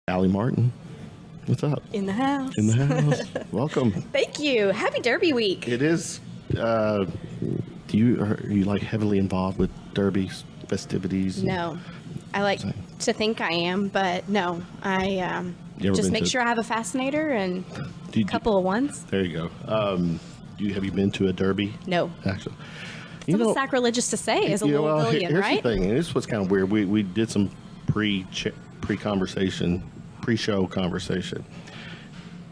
Allie Martin. What's up? In the house. In the house. Welcome. Thank you. Happy Derby week. It is. Are you like heavily involved with Derby festivities? No, I like to think I am, but no. I just make sure I have a fascinator and a couple of ones. There you go. Have you been to a Derby? No. Actually. It's almost sacrilegious to say as a Louisvillian, here's right? the thing, and this was kind of weird. We did some pre-conversation, pre-show conversation.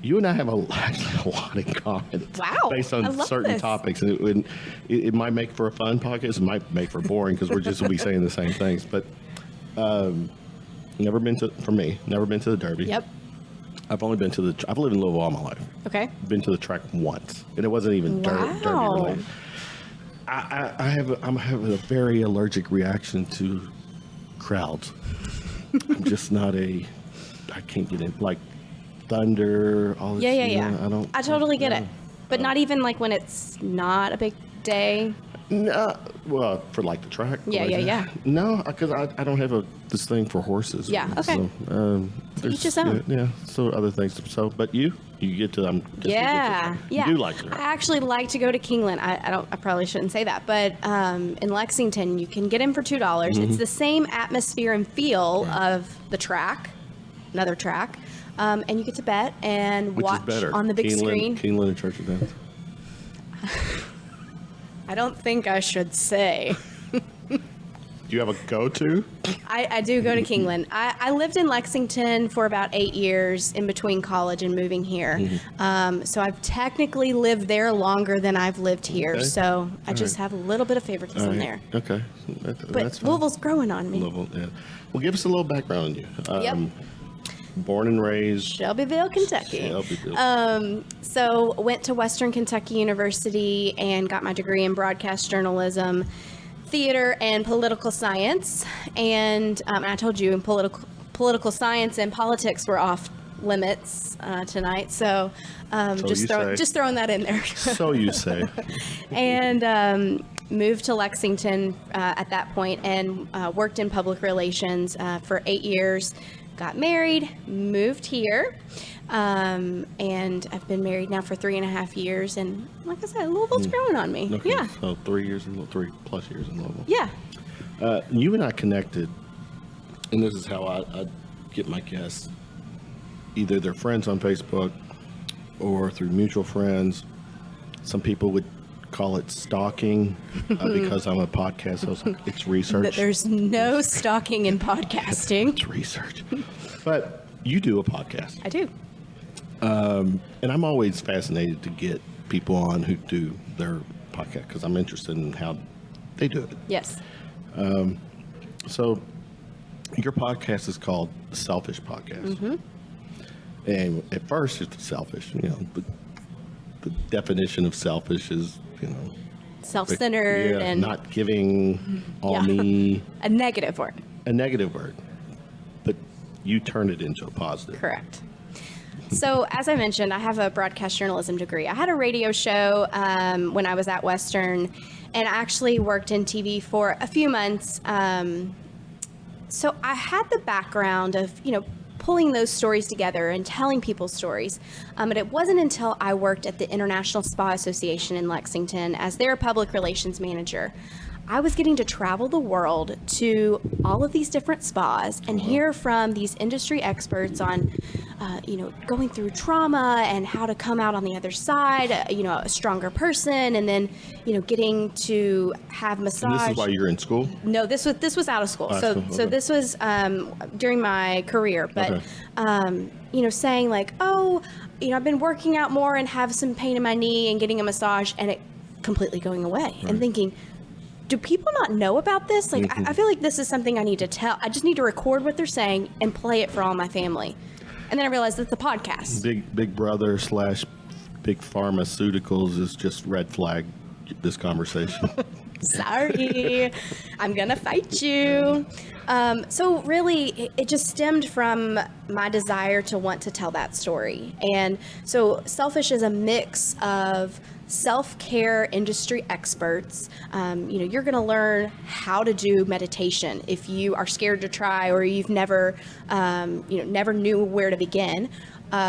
You and I have a lot in common. Wow. Based on certain topics. And it might make for a fun podcast. It might make for boring because we're just will be saying the same things. But never been to the Derby. Yep. I've lived in Louisville all my life. Okay. Been to the track once. And it wasn't even Derby related. I'm having a very allergic reaction to crowds. I'm just not I can't get in, like thunder, all this. Yeah. I totally get it. But not even like when it's not a big day? No, well, for like the track. Yeah. No, because I don't have this thing for horses. Yeah, okay. So, each his own. Yeah, so other things. So, but you get to, you do like it. I actually like to go to Kingland. I probably shouldn't say that, but in Lexington, you can get in for $2. Mm-hmm. It's the same atmosphere and feel of the track, another track, and you get to bet and watch on the big screen. Kingland and Church of Dance. I don't think I should say. Do you have a go-to? I do go to Kingland. I lived in Lexington for about 8 years in between college and moving here. Mm-hmm. So I've technically lived there longer than I've lived here. Okay. So I just have a little bit of favoritism there. Okay. But Louisville's growing on me. Louisville, yeah. Well, give us a little background on you. Yep. Born and raised Shelbyville, Kentucky. So went to Western Kentucky University and got my degree in broadcast journalism, theater, and political science. And I told you, in political science and politics were off limits tonight. So just throwing that in there. So you say. And moved to Lexington at that point and worked in public relations for 8 years. Got married, moved here, and I've been married now for 3.5 years. And like I said, Louisville's growing on me. Okay. Yeah. So 3+ years in Louisville. Yeah. You and I connected, and this is how I get my guests. Either they're friends on Facebook or through mutual friends. Some people would call it stalking because I'm a podcast host. It's research. But there's no stalking in podcasting. It's research. But you do a podcast. I do. And I'm always fascinated to get people on who do their podcast because I'm interested in how they do it. Yes. So your podcast is called The Selfish Podcast. Mm-hmm. And at first it's selfish, but the definition of selfish is, self-centered and not giving all me. A negative word. But you turn it into a positive. Correct. So as I mentioned, I have a broadcast journalism degree. I had a radio show when I was at Western, and I actually worked in TV for a few months. So I had the background of, pulling those stories together and telling people's stories. But it wasn't until I worked at the International Spa Association in Lexington as their public relations manager. I was getting to travel the world to all of these different spas and hear from these industry experts on, going through trauma and how to come out on the other side, a stronger person, and then, getting to have massage. And this is while you're in school? No, this was out of school. So this was during my career, but saying like, I've been working out more and have some pain in my knee and getting a massage, and it completely going away, right. And thinking, do people not know about this? Like, I feel like this is something I need to tell. I just need to record what they're saying and play it for all my family. And then I realized that's the podcast. Big Brother / Big Pharmaceuticals is just red flag this conversation. Sorry. I'm going to fight you. So really, it just stemmed from my desire to want to tell that story. And so Selfish is a mix of self-care industry experts. You're going to learn how to do meditation if you are scared to try or you've never knew where to begin.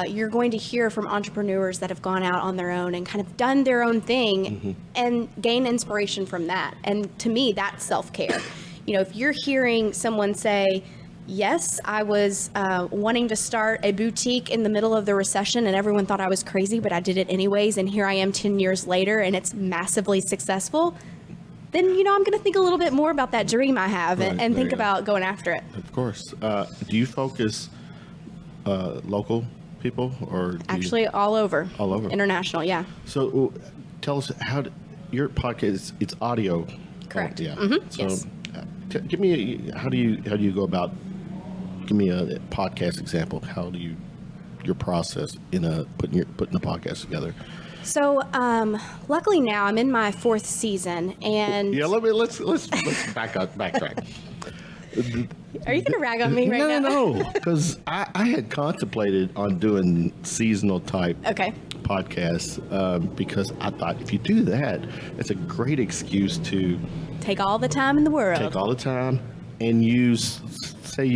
You're going to hear from entrepreneurs that have gone out on their own and kind of done their own thing and gain inspiration from that. And to me, that's self-care. If you're hearing someone say, yes, I was wanting to start a boutique in the middle of the recession and everyone thought I was crazy, but I did it anyways. And here I am 10 years later and it's massively successful. Then, I'm going to think a little bit more about that dream I have and think about going after it. Of course. Do you focus local people or actually all over? All over. International, yeah. So tell us your podcast, it's audio. Correct. Yeah. Mm-hmm. So yes. Give me how do you go about? Give me a podcast example. How do your process in putting the podcast together? So, luckily now I'm in my 4th season, and let's backtrack. Are you going to rag on me right now? No, because I had contemplated on doing seasonal type podcasts because I thought if you do that, it's a great excuse to take all the time in the world. Take all the time and say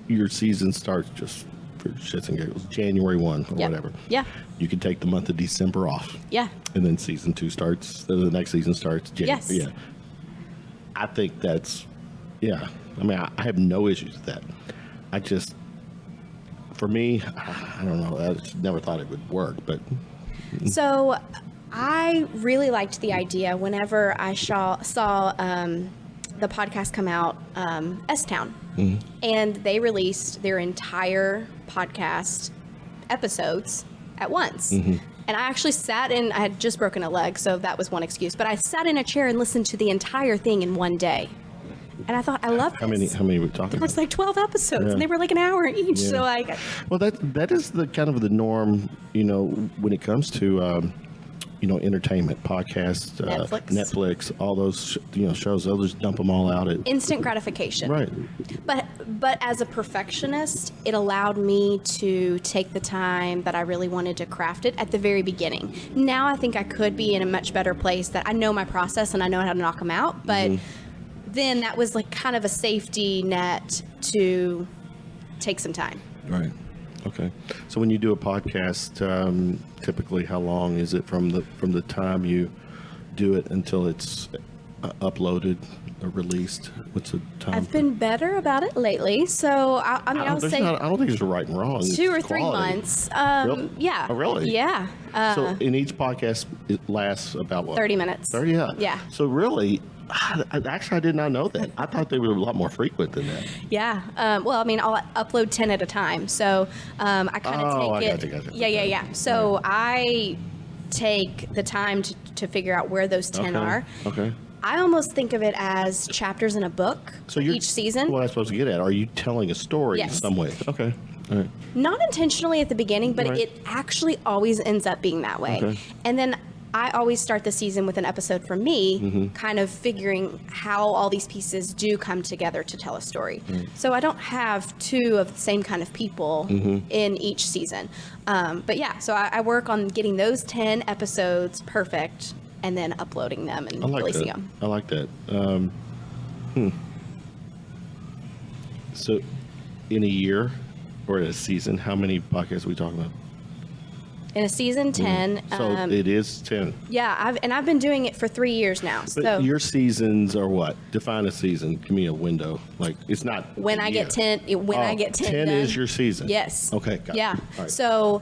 your season starts just for shits and giggles, January 1 or whatever. Yeah. You can take the month of December off. Yeah. And then season 2 starts, the next season starts January. Yes. Yeah. I think that's, I mean, I have no issues with that. I just, for me, I don't know, I just never thought it would work, but. So I really liked the idea whenever I saw the podcast come out, S-Town, and they released their entire podcast episodes at once. And I actually I had just broken a leg, so that was one excuse, but I sat in a chair and listened to the entire thing in one day. And I thought, I love this. How many were we talking about? It's like 12 episodes, and they were like an hour each. Yeah. So well, that is the kind of the norm, when it comes to, entertainment, podcasts, Netflix, all those, shows. They'll just dump them all out at instant gratification. Right. But as a perfectionist, it allowed me to take the time that I really wanted to craft it at the very beginning. Now I think I could be in a much better place that I know my process and I know how to knock them out, but. Then that was like kind of a safety net to take some time. Right. Okay. So when you do a podcast, typically how long is it from the time you do it until it's uploaded or released? What's the time? I've been better about it lately. So I would say I don't think it's right and wrong. 2 or 3 months. Really? Yeah. Oh, really? Yeah. So in each podcast, it lasts about what? 30 minutes. 30. Yeah. Yeah. So really. Actually, I did not know that. I thought they were a lot more frequent than that. Yeah. Well, I mean, I'll upload 10 at a time. So I kind of take it. Gotcha. Yeah. So I take the time to figure out where those 10 are. Okay. I almost think of it as chapters in a book each season. What I'm supposed to get at, are you telling a story in some way? Okay. All right. Not intentionally at the beginning, but it actually always ends up being that way. Okay. And then I always start the season with an episode from me, kind of figuring how all these pieces do come together to tell a story. So I don't have 2 of the same kind of people in each season. But yeah, so I work on getting those 10 episodes perfect and then uploading them and releasing them. I like that. So in a year or in a season, how many podcasts are we talking about? In a season, 10. So it is 10. Yeah, I've been doing it for 3 years now. But so your seasons are what? Define a season. Give me a window. Like it's not when I get 10. When I get 10. 10 is your season. Yes. Okay. Got it. Right. So,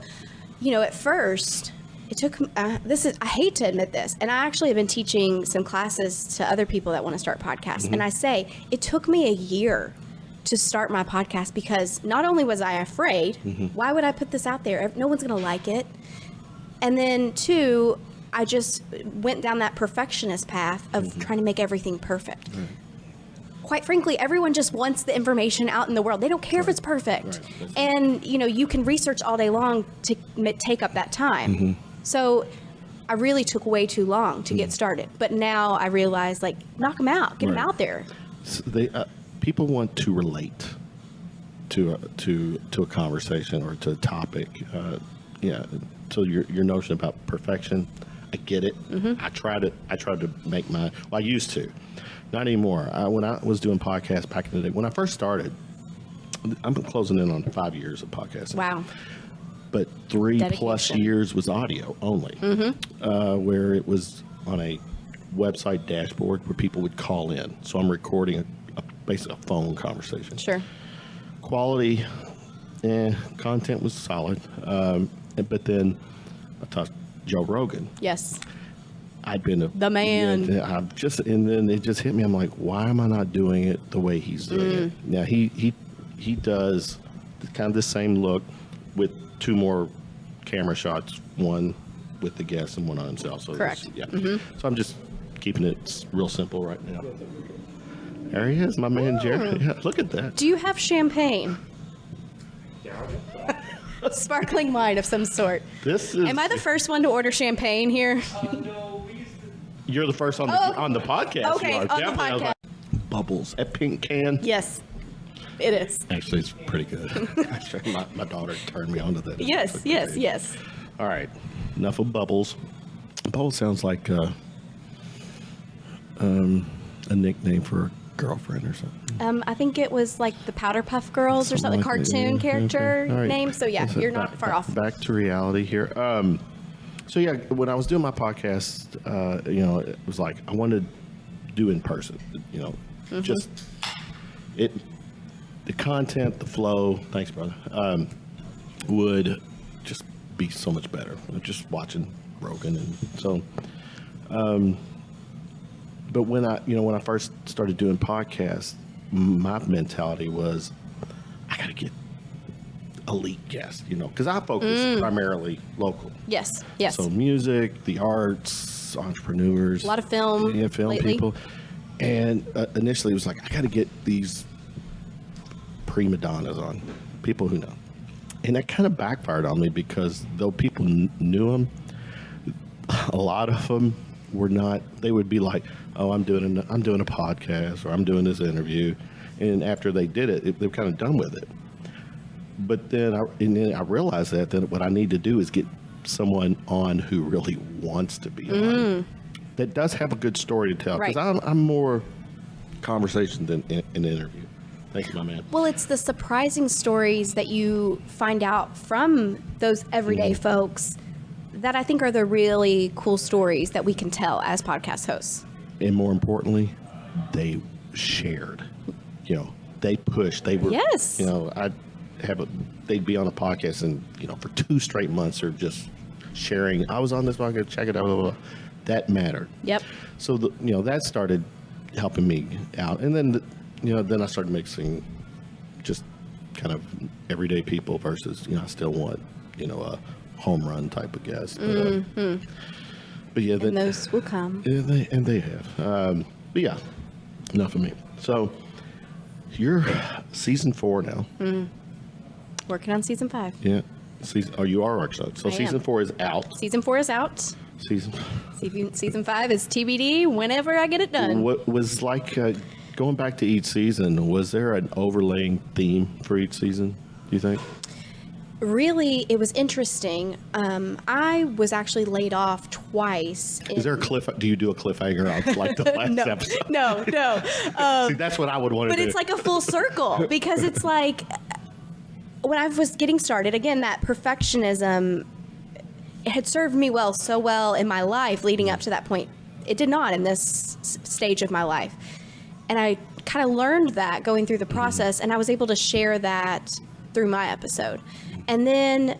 at first it took. I hate to admit this, and I actually have been teaching some classes to other people that want to start podcasts, and I say it took me a year to start my podcast because not only was I afraid, why would I put this out there? No one's going to like it. And then 2, I just went down that perfectionist path of trying to make everything perfect. Right. Quite frankly, everyone just wants the information out in the world. They don't care if it's perfect. Right. And, you can research all day long to take up that time. So I really took way too long to get started. But now I realize, knock them out. Get them out there. So people want to relate to a conversation or to a topic. So your notion about perfection, I get it. I tried to make my. Well, I used to, not anymore. When I was doing podcasts back in the day, when I first started, I'm closing in on 5 years of podcasting. Wow. But 3+ Dedication. years was audio only, where it was on a website dashboard where people would call in. So I'm recording basically a phone conversation. Sure. Quality, content was solid. But then I talked to Joe Rogan. Yes. I'd been The man. And then it just hit me. I'm like, why am I not doing it the way he's doing it? Now he does kind of the same look with 2 more camera shots, one with the guest and one on himself. So Correct. So I'm just keeping it real simple right now. There he is, my man Jerry. Yeah, look at that. Do you have champagne? Sparkling wine of some sort. Am I the first one to order champagne here? You're the first on the podcast. Okay, You are. on the Definitely. I was podcast. like, bubbles, that pink can. Yes, it is. Actually, it's pretty good. Actually, my daughter turned me onto that. Yes, yes, yes. All right, enough of bubbles. Bubbles sounds like a nickname for a girlfriend or something. I think it was like the Powder Puff Girls or something, like that, cartoon yeah. character Okay. All right. name. So yeah, So you're not far off. Back to reality here. So yeah, when I was doing my podcast, it was like I wanted to do in person. Just the content, the flow. Thanks, brother. Would just be so much better. Just watching Rogan and so. But when I first started doing podcasts, my mentality was I got to get elite guests, because I focus primarily local. Yes, yes. So music, the arts, entrepreneurs, A lot of film film lately. people. And initially it was like, I got to get these prima donnas on, people who know. And that kind of backfired on me because though people knew them, a lot of them were not. They would be like, "Oh, I'm doing a podcast, or I'm doing this interview," and after they did it, they're kind of done with it. But then I realized that what I need to do is get someone on who really wants to be on, that does have a good story to tell. Right. Because I'm more conversation than an interview. Thank you, my man. Well, it's the surprising stories that you find out from those everyday folks that I think are the really cool stories that we can tell as podcast hosts. And more importantly, they shared. They pushed. They were. Yes. They'd be on a podcast and for 2 straight months they're just sharing. I was on this podcast. Check it out. Blah, blah, blah. That mattered. Yep. So that started helping me out, and then then I started mixing just kind of everyday people versus I still want a home run type of guest. But yeah, And those will come. yeah, they have. But yeah, enough of me. So you're season 4 now. Working on season 5. Yeah. You are working on it. So I season am. 4 is out. Season 4 is out. Season. Season 5 is TBD whenever I get it done. What was like going back to each season? Was there an overlaying theme for each season? Do you think? Really, it was interesting. I was actually laid off twice. Is there a cliff? Do you do a cliffhanger on like the last episode? No. See, that's what I would want to But do. it's like a full circle because it's like when I was getting started, again, that perfectionism had served me so well in my life leading up to that point. It did not in this stage of my life. And I kind of learned that going through the process, and I was able to share that through my episode. And then,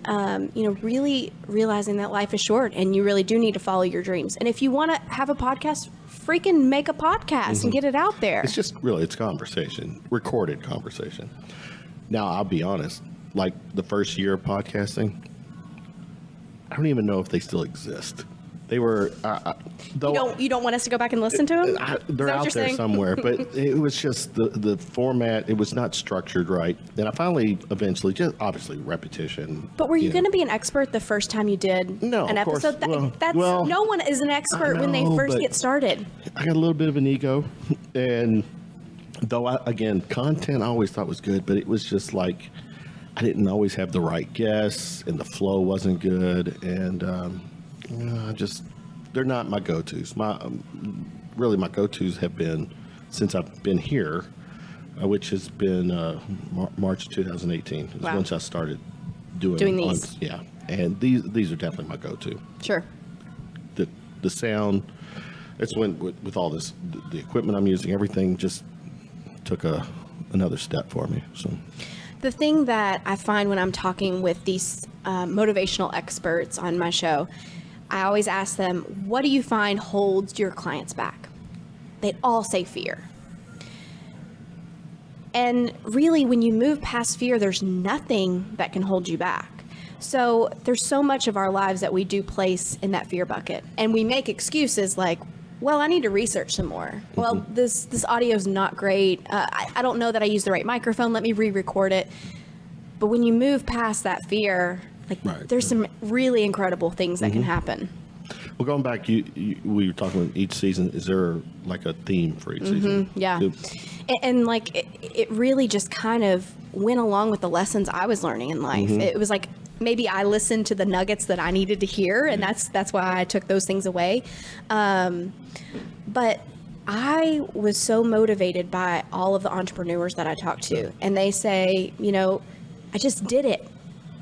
really realizing that life is short and you really do need to follow your dreams. And if you want to have a podcast, freaking make a podcast and get it out there. It's just it's conversation, recorded conversation. Now, I'll be honest, like the first year of podcasting, I don't even know if they still exist. They were, You don't want us to go back and listen to them? they're out there somewhere, but it was just the format. It was not structured right. And I finally, eventually, just obviously repetition. But were you going to be an expert the first time you did No, an of course. episode? Well, no one is an expert when they know, first but get started. I got a little bit of an ego, and Though, again, content I always thought was good, but it was just like I didn't always have the right guests, and the flow wasn't good, and they're not my go-tos. Really, my go-tos have been since I've been here, which has been March 2018. Is Wow. once I started doing these. Yeah, and these are definitely my go-to. Sure. The sound. It's when with all this, the equipment I'm using, everything just took another step for me. So The thing that I find when I'm talking with these motivational experts on my show, I always ask them, what do you find holds your clients back? They all say fear. And really, when you move past fear, there's nothing that can hold you back. So there's so much of our lives that we do place in that fear bucket. And we make excuses like, well, I need to research some more. Well, this audio is not great. I don't know that I used the right microphone. Let me re-record it. But when you move past that fear, there's some really incredible things that can happen. Well, going back, we were talking about each season. Is there like a theme for each season? Yeah. And it really just kind of went along with the lessons I was learning in life. It was like maybe I listened to the nuggets that I needed to hear, and that's why I took those things away. But I was so motivated by all of the entrepreneurs that I talked to, and they say, I just did it.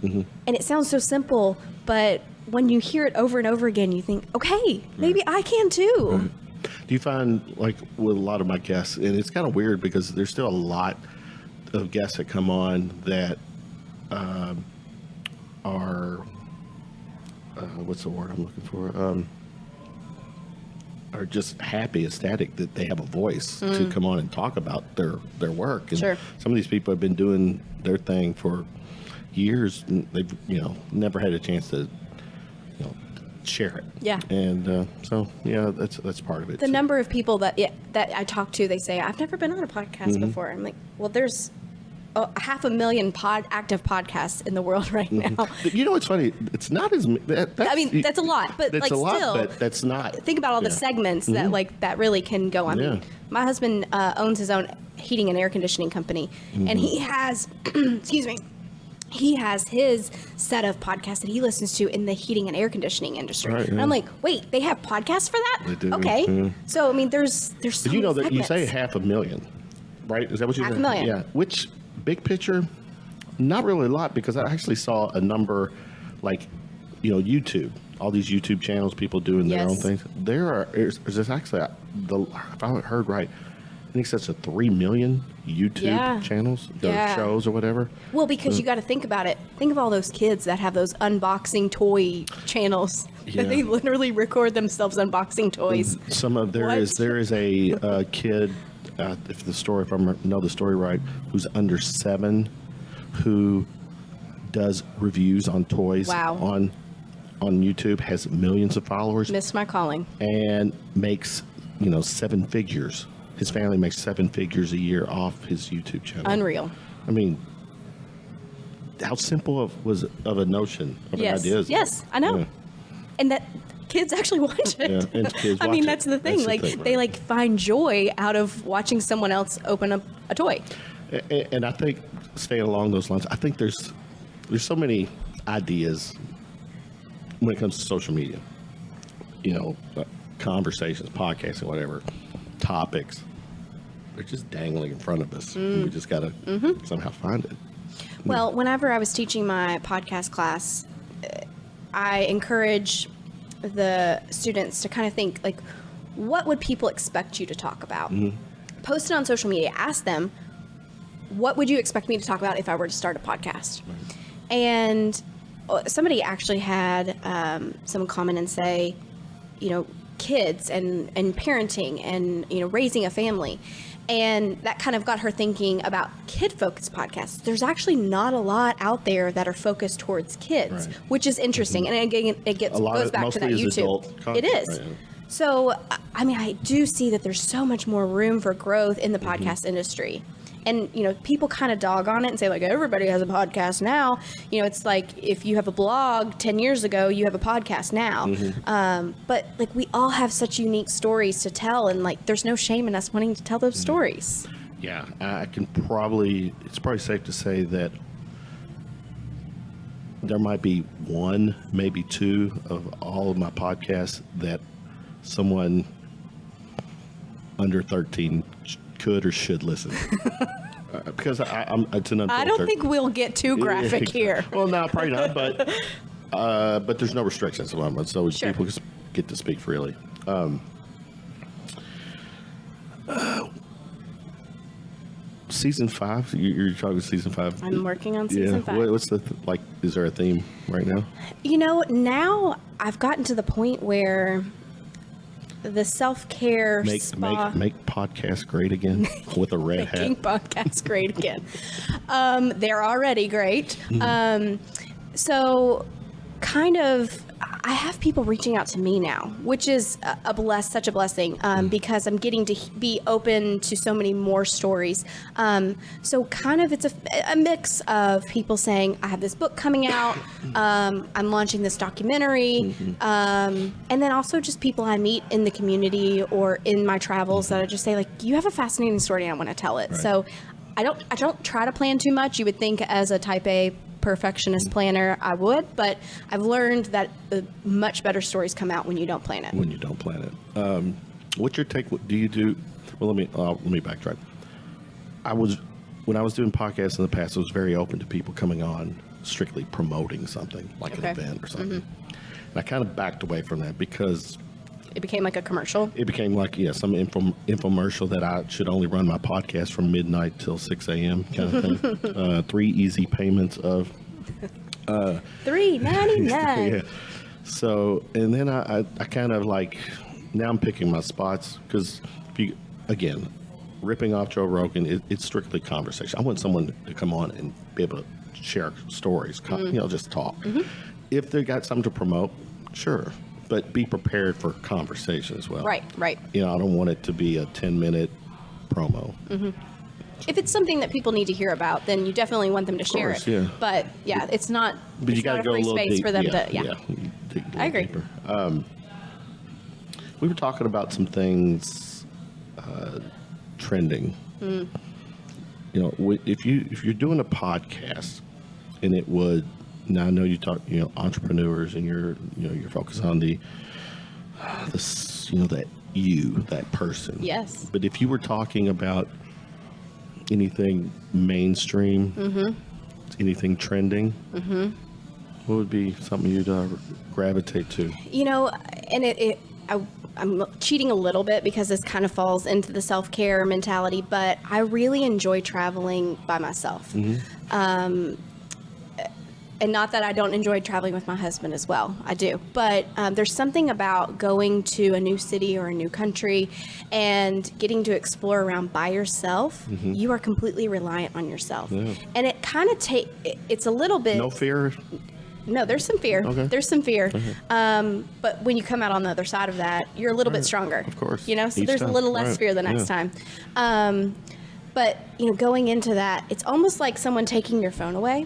And it sounds so simple, but when you hear it over and over again, you think, okay, maybe I can too. Do you find, like with a lot of my guests, and it's kind of weird because there's still a lot of guests that come on that are, what's the word I'm looking for? Are just happy, ecstatic that they have a voice to come on and talk about their work. And Sure. some of these people have been doing their thing for years, and they've never had a chance to share it. Yeah. And so that's part of it. The too. number of people that I talk to, they say, I've never been on a podcast before. I'm like, well, there's 500,000 active podcasts in the world right now. It's funny. It's not as. That's a lot, but that's a lot, still, but that's not. think about all the segments that really can go on. Yeah. My husband owns his own heating and air conditioning company, and he has, excuse me, he has his set of podcasts that he listens to in the heating and air conditioning industry. Right, and I'm like, wait, they have podcasts for that? They do. Okay. Yeah. So I mean, there's so But you know many that you say segments. 500,000, right? Is that what you said? 500,000. Yeah. Which big picture? Not really a lot, because I actually saw a number, like YouTube. All these YouTube channels, people doing their own Yes. things. There's actually if I heard right, I think it's 3 million YouTube channels, or shows, or whatever. Well, because you got to think about it. Think of all those kids that have those unboxing toy channels. Yeah. They literally record themselves unboxing toys. There is a kid, if I know the story right, who's under 7, who does reviews on toys. Wow. on YouTube, has millions of followers, Missed my calling. and makes 7 figures. His family makes 7 figures a year off his YouTube channel. Unreal. I mean, how simple was a notion of an idea is that? Yes, I know. Yeah. And that kids actually watch it. Yeah, and kids I watch mean, it. that's the thing. That's the thing, They right. find joy out of watching someone else open up a toy. And I think, staying along those lines, I think there's so many ideas when it comes to social media. Conversations, podcasting, whatever, topics. They're just dangling in front of us. We just got to somehow find it. Well, whenever I was teaching my podcast class, I encourage the students to kind of think, like, what would people expect you to talk about? Post it on social media. Ask them, what would you expect me to talk about if I were to start a podcast? And somebody actually had some comment and say, kids and parenting and, raising a family. And that kind of got her thinking about kid-focused podcasts. There's actually not a lot out there that are focused towards kids, Right. which is interesting. And again, it goes back to that mostly is YouTube. adult content, It is. right, yeah. So, I mean, I do see that there's so much more room for growth in the podcast industry. And, people kind of dog on it and say, like, everybody has a podcast now. It's like if you have a blog 10 years ago, you have a podcast now. But, we all have such unique stories to tell. And, there's no shame in us wanting to tell those stories. Yeah, I can probably, it's probably safe to say that there might be one, maybe two of all of my podcasts that someone under 13 could or should listen. Because I'm it's an I don't think we'll get too graphic here. Well, no, probably not, but there's no restrictions, so Sure. people just get to speak freely. Season 5, you're talking season 5. I'm working on season 5. What's the like? Is there a theme right now? You know, now I've gotten to the point where the self-care spa Make podcasts great again with a red making hat. podcasts great again. They're already great. So kind of, I have people reaching out to me now, which is such a blessing because I'm getting to be open to so many more stories. So kind of it's a mix of people saying, I have this book coming out, I'm launching this documentary, and then also just people I meet in the community or in my travels that I just say, like, you have a fascinating story and I want to tell it. Right. So I don't try to plan too much. You would think as a type A perfectionist planner I would, but I've learned that much better stories come out when you don't plan it. When you don't plan it. What's your take? What do you do? Well, let me backtrack. When I was doing podcasts in the past, I was very open to people coming on strictly promoting something like an event or something. And I kind of backed away from that because It became like a commercial. it became like, some infomercial that I should only run my podcast from midnight till 6 a.m. kind of thing. 3 easy payments of $3.99. yeah. So, and then I kind of like, now I'm picking my spots because, again, ripping off Joe Rogan, it's strictly conversation. I want someone to come on and be able to share stories, just talk. If they got something to promote, sure. But be prepared for conversation as well. Right. I don't want it to be a 10-minute promo. If it's something that people need to hear about, then you definitely want them to share course, it. yeah. But yeah, it's not. But it's you got to not go a free little space deep. for them Yeah. to. You dig a I little agree. deeper. We were talking about some things trending. If you're doing a podcast, and it would. Now I know you talk, entrepreneurs, and you're focused on that person. Yes. But if you were talking about anything mainstream, anything trending, what would be something you'd gravitate to? And I'm cheating a little bit because this kind of falls into the self-care mentality, but I really enjoy traveling by myself. And not that I don't enjoy traveling with my husband as well. I do. But there's something about going to a new city or a new country and getting to explore around by yourself. You are completely reliant on yourself. Yeah. And it kind of it's a little bit... No fear? No, there's some fear. Okay. There's some fear. But when you come out on the other side of that, you're a little bit stronger. Of course. So Each there's a time. little less Right. fear the next Yeah. time. But, going into that, it's almost like someone taking your phone away.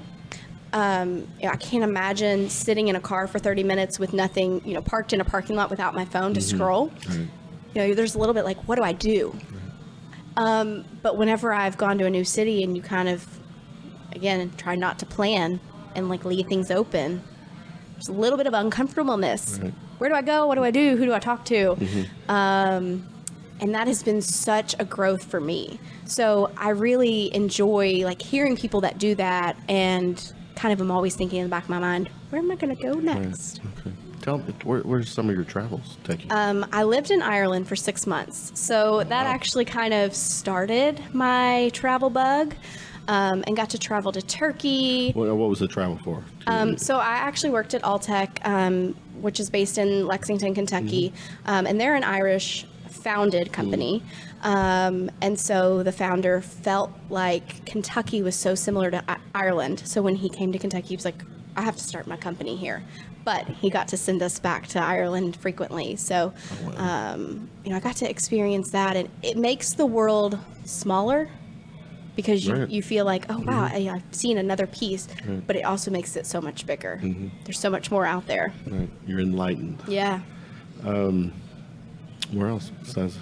I can't imagine sitting in a car for 30 minutes with nothing, parked in a parking lot without my phone to scroll. Right. There's a little bit like, what do I do? But whenever I've gone to a new city and you kind of, again, try not to plan and like leave things open, there's a little bit of uncomfortableness. Right. Where do I go? What do I do? Who do I talk to? And that has been such a growth for me. So I really enjoy like hearing people that do that, and kind of am always thinking in the back of my mind, where am I going to go next? Okay. Tell me, where's some of your travels take you? I lived in Ireland for 6 months. So that actually kind of started my travel bug, and got to travel to Turkey. What was the travel for? So I actually worked at Alltech, which is based in Lexington, Kentucky. And they're an Irish founded company. And so the founder felt like Kentucky was so similar to Ireland. So when he came to Kentucky, he was like, I have to start my company here. But he got to send us back to Ireland frequently. So, I got to experience that. And it makes the world smaller because Right. you feel like, oh, wow, I've seen another piece. But it also makes it so much bigger. There's so much more out there. Right. You're enlightened. Yeah. Where else besides?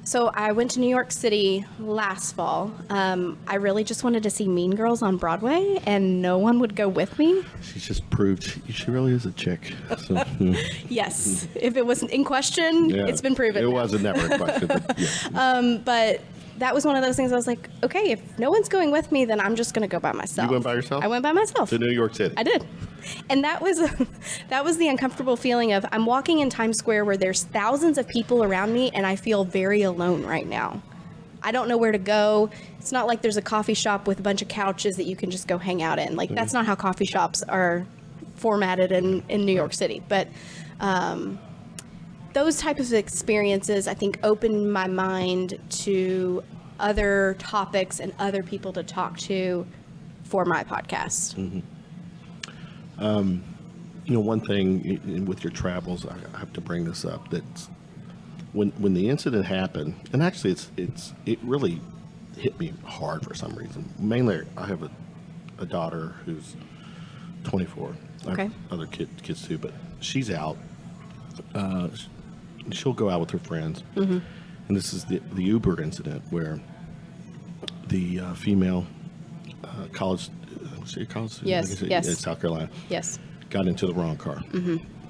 So I went to New York City last fall. I really just wanted to see Mean Girls on Broadway, and no one would go with me. She just proved she really is a chick. So, Yes, if it wasn't in question, yeah. it's been proven. It now. wasn't never a question. But, yeah. But that was one of those things I was like, okay, if no one's going with me, then I'm just going to go by myself. You went by yourself? I went by myself. To New York City. I did. And that was the uncomfortable feeling of I'm walking in Times Square where there's thousands of people around me and I feel very alone right now. I don't know where to go. It's not like there's a coffee shop with a bunch of couches that you can just go hang out in. Like that's not how coffee shops are formatted in New York City. But those type of experiences, I think, opened my mind to other topics and other people to talk to for my podcast. Mm-hmm. One thing with your travels, I have to bring this up. That's when the incident happened, and actually it really hit me hard for some reason. Mainly, I have a daughter who's 24. I have other kids too, but she's out. She'll go out with her friends, and this is the Uber incident where the female college. College Yes, yes. in South Carolina. Yes. Got into the wrong car.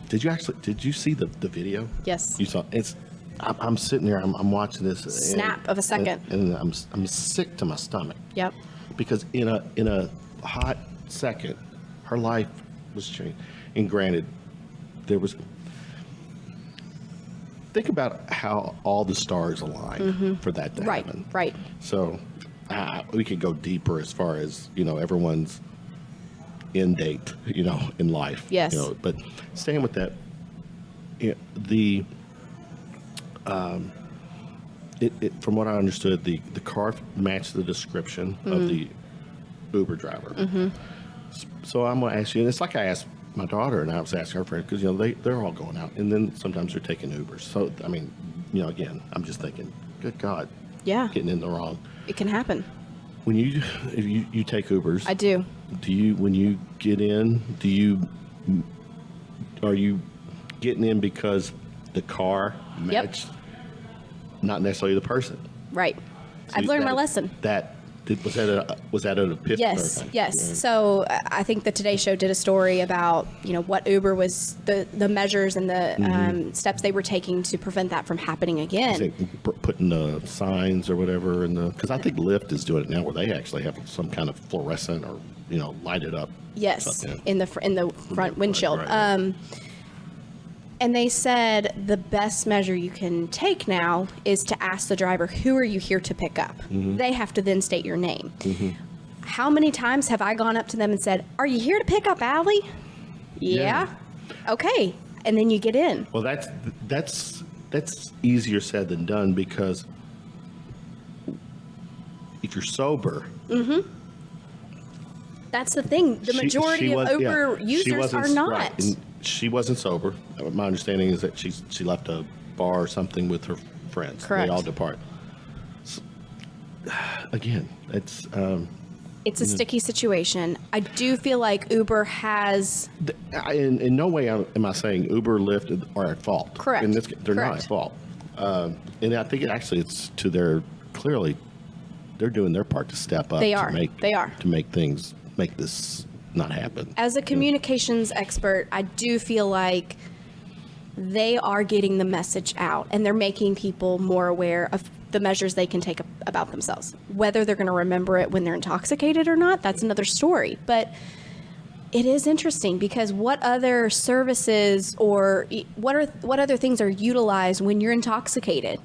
Did you see the video? Yes. You saw it's. I'm sitting there. I'm watching this. Snap of a second. And I'm sick to my stomach. Yep. Because in a hot second, her life was changed. And granted, there was. Think about how all the stars aligned for that to happen. Right. So we could go deeper as far as everyone's end date, in life. Yes. But staying with that, from what I understood, the car matched the description of the Uber driver. So I'm going to ask you, and it's like I asked my daughter, and I was asking her friends because they're all going out, and then sometimes they're taking Ubers. So I mean, again, I'm just thinking, good God, Yeah. getting in the wrong. It can happen. When if you take Ubers, I do. when you get in, are you getting in because the car matched, not necessarily the person? Right. So I've learned my lesson. Was that an epiphany? Yes. Yeah. So I think the Today Show did a story about what Uber was, the measures and the steps they were taking to prevent that from happening again. Putting the signs or whatever, because I think Lyft is doing it now, where they actually have some kind of fluorescent or lighted up. Yes, stuff, in the front windshield. Right. And they said the best measure you can take now is to ask the driver, who are you here to pick up? They have to then state your name. How many times have I gone up to them and said, are you here to pick up Allie? Yeah. Okay. And then you get in. Well, that's easier said than done, because if you're sober. That's the thing. The majority of Uber users are not. Right. And she wasn't sober. My understanding is that she left a bar or something with her friends. Correct. They all depart. So, again, it's a sticky situation. I do feel like Uber has. In no way am I saying Uber, Lyft are at fault. Correct. They're not at fault. And I think it's to their, clearly, they're doing their part to step up. They are. To make this not happen. As a communications expert, I do feel like they are getting the message out, and they're making people more aware of the measures they can take about themselves. Whether they're going to remember it when they're intoxicated or not, that's another story. But it is interesting, because what other services or what other things are utilized when you're intoxicated?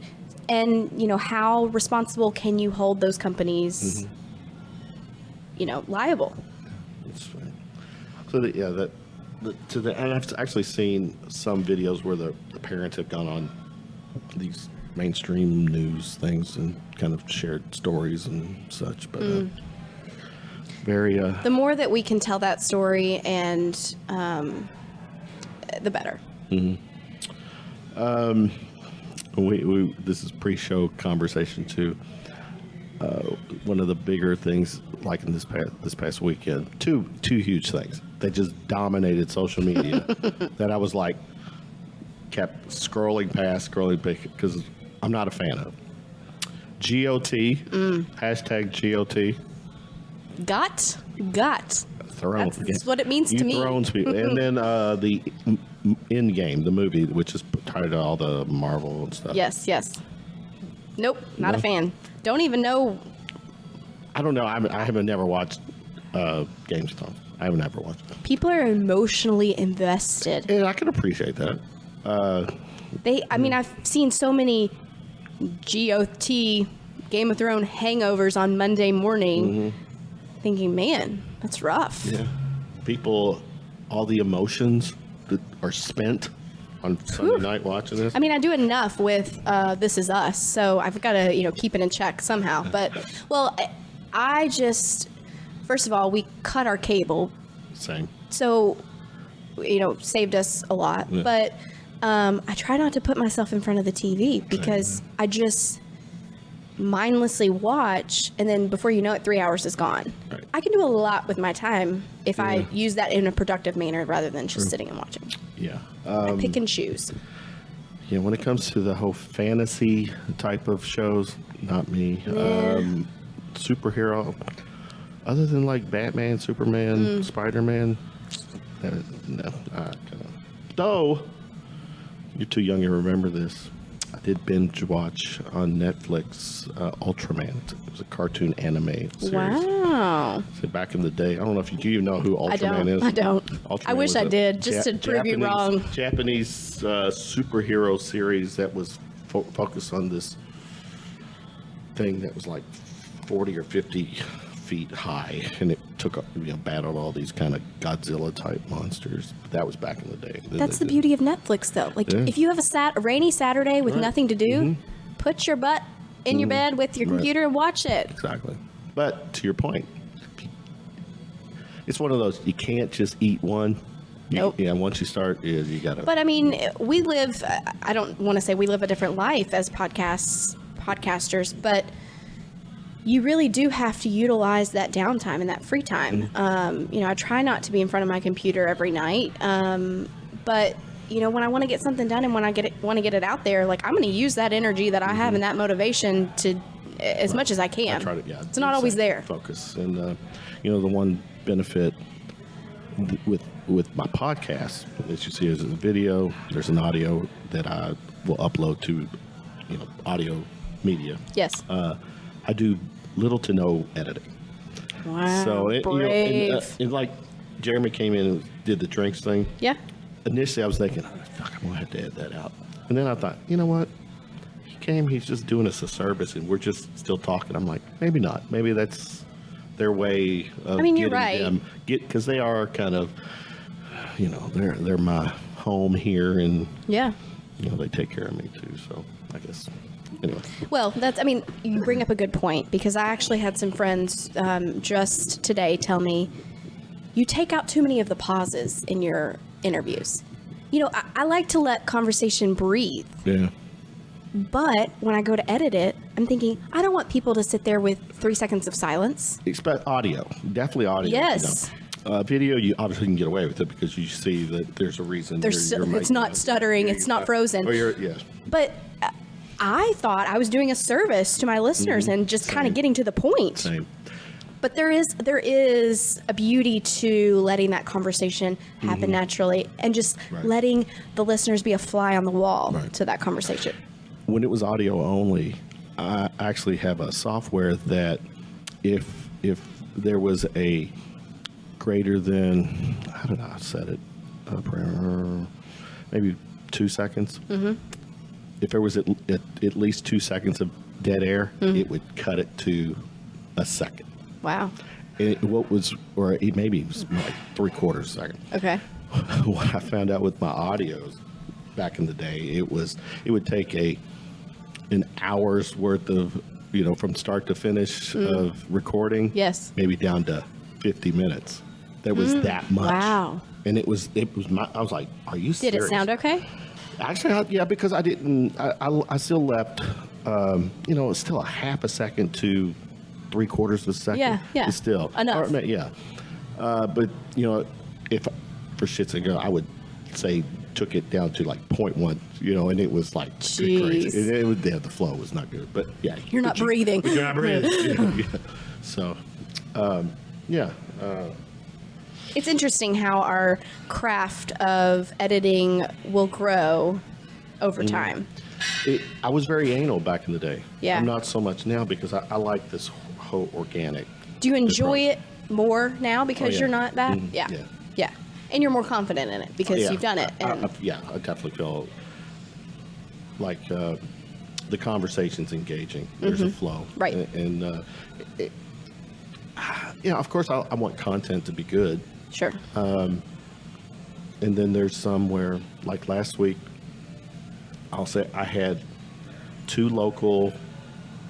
And, how responsible can you hold those companies, liable? That's fine. So and I've actually seen some videos where the parents have gone on these mainstream news things and kind of shared stories and such, but very. The more that we can tell that story, and the better. This is pre-show conversation too. One of the bigger things, like in this past weekend, two huge things that just dominated social media that I was like, kept scrolling past, because I'm not a fan of. GOT, hashtag GOT. Got. Thrown. That's what it means to me. Thrones people. And then the Endgame, the movie, which is tied to all the Marvel and stuff. Yes. Nope, not a fan. Don't even know. I don't know. I haven't never watched Game of Thrones. I haven't ever watched it. People are emotionally invested. And I can appreciate that. I've seen so many GOT, Game of Thrones hangovers on Monday morning, thinking, man, that's rough. Yeah. People, all the emotions that are spent on Sunday night watching this. I mean, I do enough with This Is Us, so I've got to, keep it in check somehow. But, well, I just, first of all, we cut our cable. Same. So, saved us a lot. Yeah. But I try not to put myself in front of the TV because I just mindlessly watch, and then before you know it, 3 hours is gone. Right. I can do a lot with my time if I use that in a productive manner rather than just sitting and watching. Yeah. I pick and choose. Yeah, when it comes to the whole fantasy type of shows, not me. Superhero, other than like Batman, Superman, Spider-Man, no. Though, you're too young to remember this. I did binge watch on Netflix Ultraman. It was a cartoon anime series. Wow. So back in the day, I don't know if you even know who Ultraman is. I don't. Ultraman I wish was I a did, just to prove you wrong. Japanese superhero series that was focused on this thing that was like 40 or 50 feet high, and it took battled all these kind of Godzilla type monsters. That was back in the day. That's the beauty of Netflix, though. Like, if you have a rainy Saturday with nothing to do, put your butt in your bed with your computer and watch it. Exactly. But to your point, it's one of those, you can't just eat one. Nope. Yeah, once you start, you got to. But I mean, we live, I don't want to say we live a different life as podcasters, but you really do have to utilize that downtime and that free time. I try not to be in front of my computer every night, but when I want to get something done and when I want to get it out there, like, I'm going to use that energy that I have and that motivation to as much as I can. I try to, it's not always there. Focus, and the one benefit with my podcast, as you see, is a video. There's an audio that I will upload to, audio media. Yes. I do little to no editing. Wow. So brave. and like Jeremy came in and did the drinks thing. Yeah. Initially, I was thinking, fuck, I'm gonna have to edit that out. And then I thought, you know what? He came, he's just doing us a service, and we're just still talking. I'm like, maybe not. Maybe that's their way of you're right. them because they are kind of, they're my home here, and they take care of me too. So I guess. Anyway. Well, you bring up a good point, because I actually had some friends just today tell me, you take out too many of the pauses in your interviews. I like to let conversation breathe. Yeah. But when I go to edit it, I'm thinking, I don't want people to sit there with 3 seconds of silence. Expect audio. Definitely audio. Yes. Video, you obviously can get away with it because you see that there's a reason. It's not stuttering. It's not frozen. Yes. But I thought I was doing a service to my listeners and just kind of getting to the point. Same. But there is a beauty to letting that conversation happen naturally, and just letting the listeners be a fly on the wall to that conversation. When it was audio only, I actually have a software that if there was a greater than, how did I set it? Maybe 2 seconds. If there was at least 2 seconds of dead air, it would cut it to a second. Wow. And maybe it was like 3/4 second. Okay. What I found out with my audios back in the day, it would take an hour's worth of, from start to finish of recording. Yes. Maybe down to 50 minutes. There was that much. Wow. And it was I was like, are you serious? Did it sound okay? Actually, yeah, because I didn't, I still left, it's still a half a second to 3/4 of a second. Yeah. It's still. Enough. But, if for shits and giggles, I would say took it down to like 0.1, and it was like crazy. The flow was not good, but yeah. You're not breathing. You're not breathing. Yeah. So, it's interesting how our craft of editing will grow over time. I was very anal back in the day. Yeah. I'm not so much now because I like this whole organic. Do you enjoy it more now because you're not that? Mm-hmm. Yeah. And you're more confident in it because you've done it. I definitely feel like the conversation's engaging. There's a flow. Right. And of course, I want content to be good. Sure. And then there's some where, like last week, I'll say I had 2 local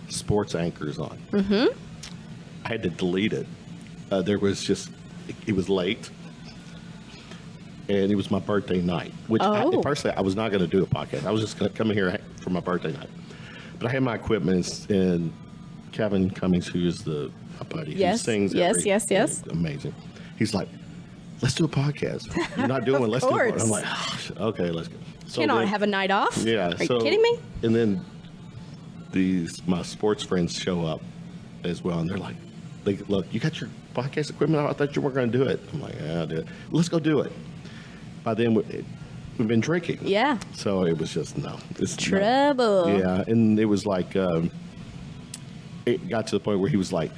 sports anchors on. Mm-hmm. I had to delete it. There was just, it was late. And it was my birthday night, which personally, I was not going to do a podcast. I was just going to come in here for my birthday night. But I had my equipment, and Kevin Cummings, who is my buddy, who sings yes. Amazing. He's like, let's do a podcast. You're not doing it, let's do it. I'm like, okay, let's go. So Cannot have a night off? Yeah. Are you kidding me? And then my sports friends show up as well, and they're like, look, you got your podcast equipment? I thought you weren't going to do it. I'm like, yeah, dude. Let's go do it. By then, we've been drinking. Yeah. So it was just, no. It's trouble. No. Yeah. And it was like, it got to the point where he was like,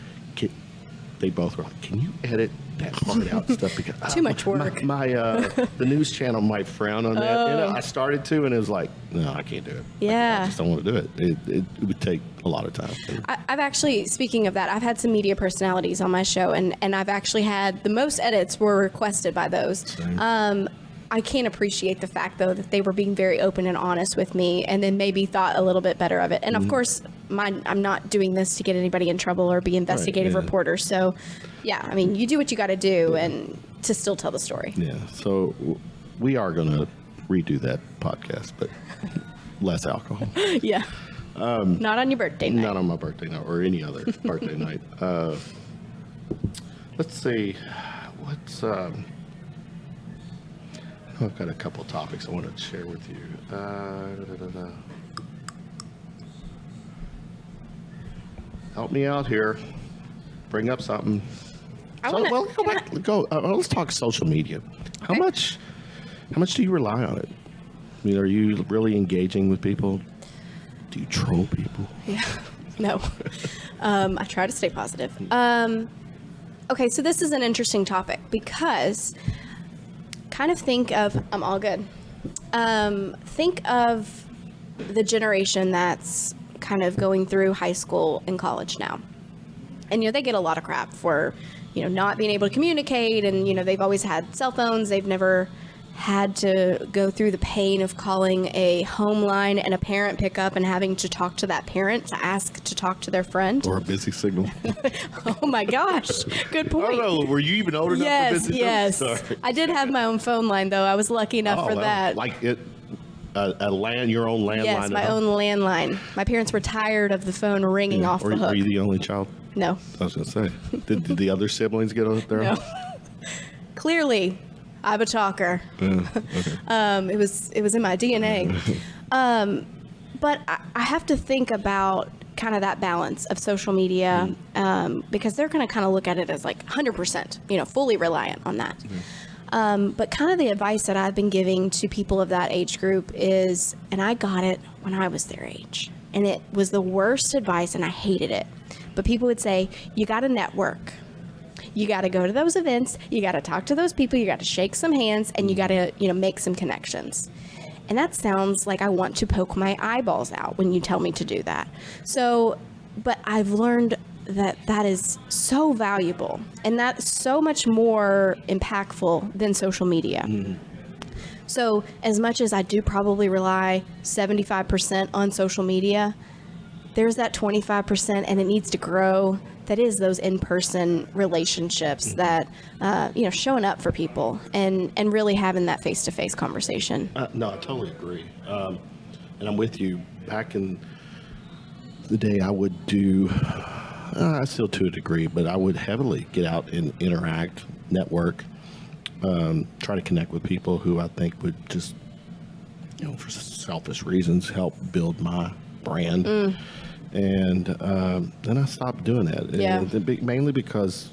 they both were like, can you edit that part out and stuff? Because too much work. The news channel might frown on that. I started to, and it was like, no, I can't do it. Yeah. I just don't want to do it. It would take a lot of time. I've actually, speaking of that, I've had some media personalities on my show, and I've actually had the most edits were requested by those. Same. I can't appreciate the fact, though, that they were being very open and honest with me and then maybe thought a little bit better of it. And, of course, I'm not doing this to get anybody in trouble or be investigative reporter. So, yeah, I mean, you do what you got to do and to still tell the story. Yeah. So we are going to redo that podcast, but less alcohol. Yeah. Not on your birthday night. Not on my birthday night or any other birthday night. Let's see. I've got a couple topics I want to share with you. Help me out here. Bring up something. Let's talk social media. Okay. How much do you rely on it? I mean, are you really engaging with people? Do you troll people? Yeah. No. I try to stay positive. Okay, so this is an interesting topic because kind of think of, I'm all good. Think of the generation that's kind of going through high school and college now. And, they get a lot of crap for, not being able to communicate. And, they've always had cell phones. They've never had to go through the pain of calling a home line and a parent pick up and having to talk to that parent to ask to talk to their friend. Or a busy signal. Oh my gosh. Good point. I don't know. Were you even old enough for busy signal? Yes. Sorry. I did have my own phone line, though. I was lucky enough for that. Like your own landline? Yes, my own landline. My parents were tired of the phone ringing off the hook. Were you the only child? No. I was going to say. Did the other siblings get on there? No. Clearly, I'm a talker. Okay. It was in my DNA. But I have to think about kind of that balance of social media because they're going to kind of look at it as like 100%, fully reliant on that. But kind of the advice that I've been giving to people of that age group is, and I got it when I was their age, and it was the worst advice, and I hated it. But people would say, you got to network. You got to go to those events. You got to talk to those people. You got to shake some hands, and you got to, make some connections. And that sounds like I want to poke my eyeballs out when you tell me to do that. So, but I've learned that is so valuable, and that's so much more impactful than social media. So as much as I do probably rely 75% on social media, there's that 25%, and it needs to grow. That is those in-person relationships that, showing up for people and really having that face-to-face conversation. No, I totally agree. And I'm with you. Back in the day, I would do, still to a degree, but I would heavily get out and interact, network, try to connect with people who I think would just for selfish reasons, help build my brand. And then I stopped doing that. Yeah. Mainly because,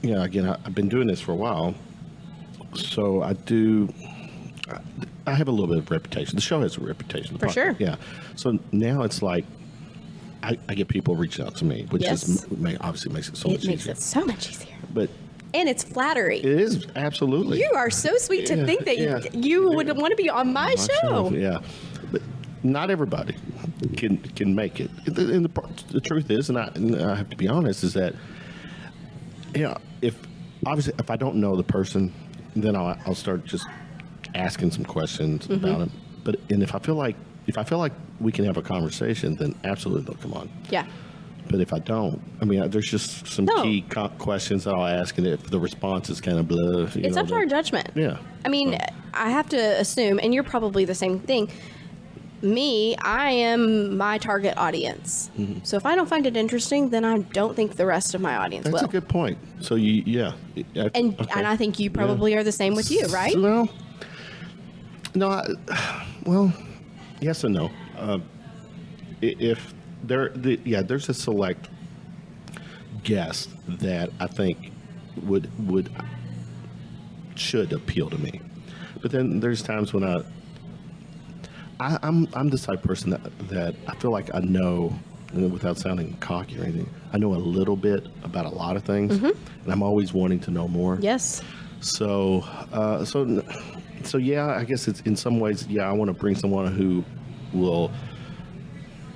again, I've been doing this for a while. So I have a little bit of reputation. The show has a reputation. For sure. Yeah. So now it's like, I get people reaching out to me, which Yes. obviously makes it so much easier. It makes it so much easier. But And it's flattery. it is, absolutely. You are so sweet to think that you would want to be on my show. Yeah, but not everybody can make it. And the truth is, and I have to be honest, is that if I don't know the person, then I'll start just asking some questions about it. But if I feel like we can have a conversation, then absolutely they'll come on. Yeah. But if I don't, there's just some key questions that I'll ask, and if the response is kind of blah, It's up to our judgment. Yeah. I mean, I have to assume, and you're probably the same thing. I am my target audience. So if I don't find it interesting, then I don't think the rest of my audience will. That's a good point. So And I think you probably are the same with you, right? Well, no, yes and no. If there's a select guest that I think should appeal to me, but then there's times when I'm the type of person that I feel like I know, without sounding cocky or anything, I know a little bit about a lot of things, and I'm always wanting to know more. Yes. So yeah, I guess it's in some ways, I want to bring someone who will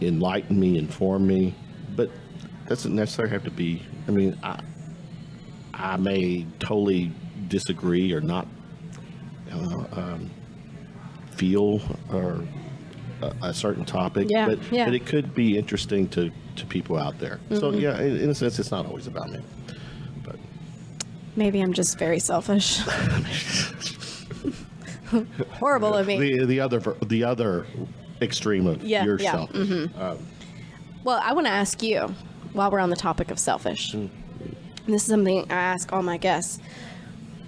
enlighten me, inform me, but doesn't necessarily have to be. I may totally disagree or not feel or a certain topic, but it could be interesting to people out there. So yeah, in a sense, it's not always about me. But maybe I'm just very selfish. Horrible of me. The other extreme of yourself. Well, I want to ask you, while we're on the topic of selfish, and this is something I ask all my guests,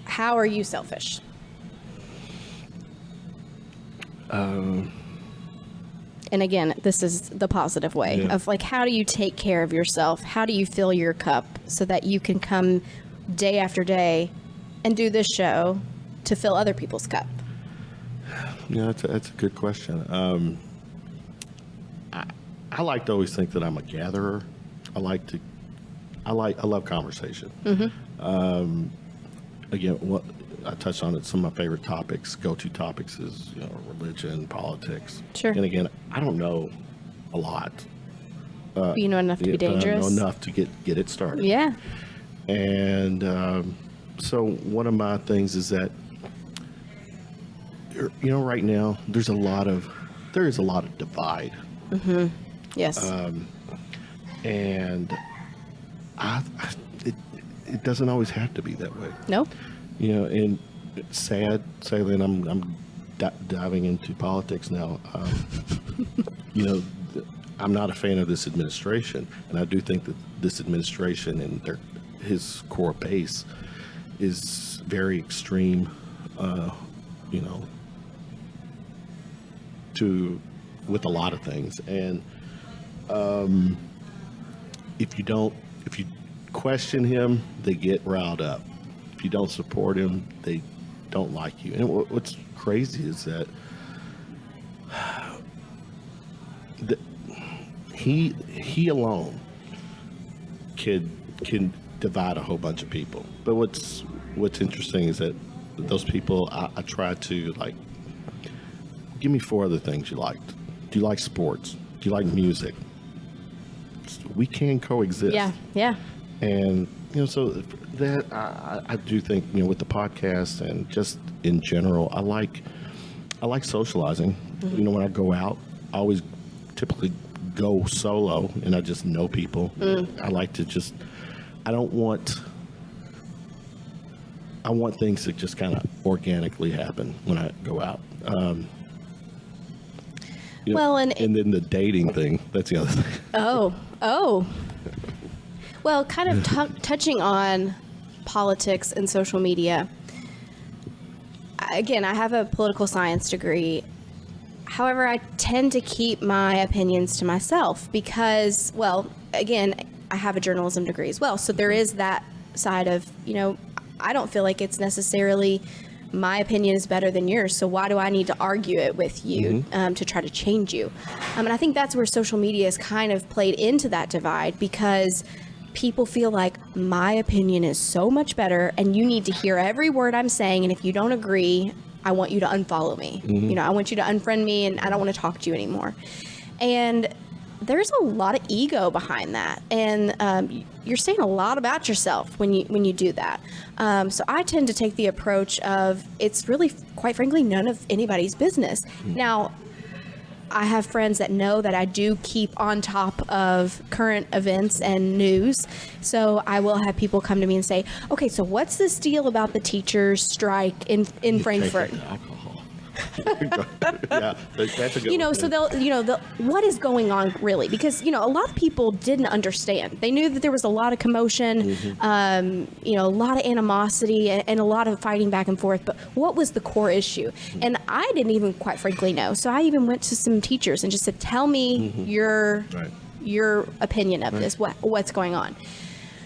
how are you selfish? And again, this is the positive way of like, how do you take care of yourself? How do you fill your cup so that you can come day after day and do this show to fill other people's cup? Yeah, that's a good question. I like to always think that I'm a gatherer. I love conversation. Again, what I touched on it. Some of my favorite topics, go-to topics, is religion, politics. Sure. And again, I don't know a lot. But you know enough to be dangerous. I know enough to get it started. Yeah. And so one of my things is that right now there is a lot of divide. Yes. And it doesn't always have to be that way. No. And sadly, and I'm diving into politics now. I'm not a fan of this administration, and I do think that this administration and his core base is very extreme. With a lot of things, and if you question him, they get riled up. If you don't support him, they don't like you. And what's crazy is that he alone can divide a whole bunch of people. But what's interesting is that those people, I try to give me 4 other things you liked. Do you like sports? Do you like music? We can coexist. Yeah. And so that I do think with the podcast and just in general, I like socializing. When I go out, I always typically go solo, and I just know people. I like to I want things to just kind of organically happen when I go out. And then the dating thing, that's the other thing. Oh. Well, kind of touching on politics and social media. Again, I have a political science degree, However, I tend to keep my opinions to myself because, well, again, I have a journalism degree as well. So there is that side of, I don't feel like it's necessarily my opinion is better than yours. So why do I need to argue it with you to try to change you? And I think that's where social media has kind of played into that divide because people feel like my opinion is so much better and you need to hear every word I'm saying. And if you don't agree, I want you to unfollow me. I want you to unfriend me and I don't want to talk to you anymore. And there's a lot of ego behind that. And you're saying a lot about yourself when you do that. So I tend to take the approach of it's really, quite frankly, none of anybody's business. Now, I have friends that know that I do keep on top of current events and news. So I will have people come to me and say, okay, so what's this deal about the teachers' strike in Frankfurt? Yeah, that's a good one. So they'll, what is going on really? Because, a lot of people didn't understand. They knew that there was a lot of commotion, a lot of animosity and a lot of fighting back and forth. But what was the core issue? And I didn't even quite frankly know. So I even went to some teachers and just said, tell me your opinion of this, what's going on.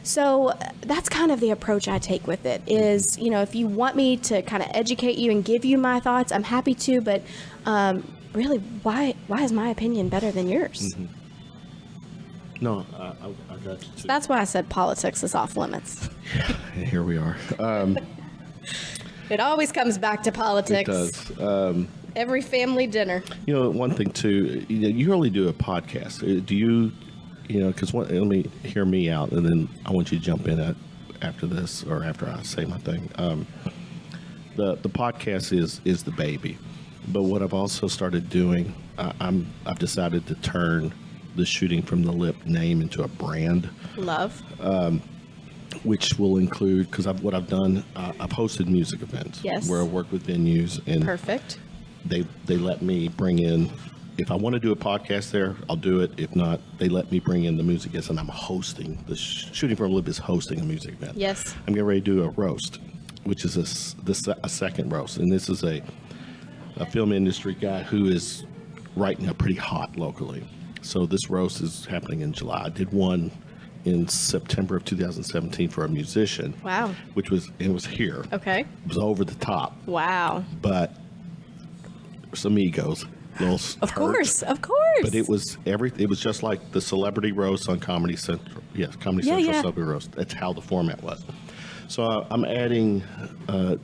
So that's kind of the approach I take with it is, if you want me to kind of educate you and give you my thoughts, I'm happy to, but really, why is my opinion better than yours? No, I got you too. That's why I said politics is off limits. And here we are. It always comes back to politics. It does. Every family dinner. One thing too, you only do a podcast. Do you... because let me hear me out, and then I want you to jump in after this or after I say my thing. The podcast is the baby, but what I've also started doing, I've decided to turn the Shooting from the Lip name into a brand. Love. Which will include because what I've done, I've hosted music events. Yes. Where I work with venues and Perfect. They let me bring in. If I want to do a podcast there, I'll do it. If not, they let me bring in the music guests, and I'm hosting. The Shooting from a Lip is hosting a music event. Yes. I'm getting ready to do a roast, which is a second roast. And this is a film industry guy who is right now pretty hot locally. So this roast is happening in July. I did one in September of 2017 for a musician. Wow. It was here. Okay. It was over the top. Wow. But some egos. Of course. But it was just like the celebrity roast on Comedy Central. Yes, Comedy Central celebrity roast. That's how the format was. So I'm adding. I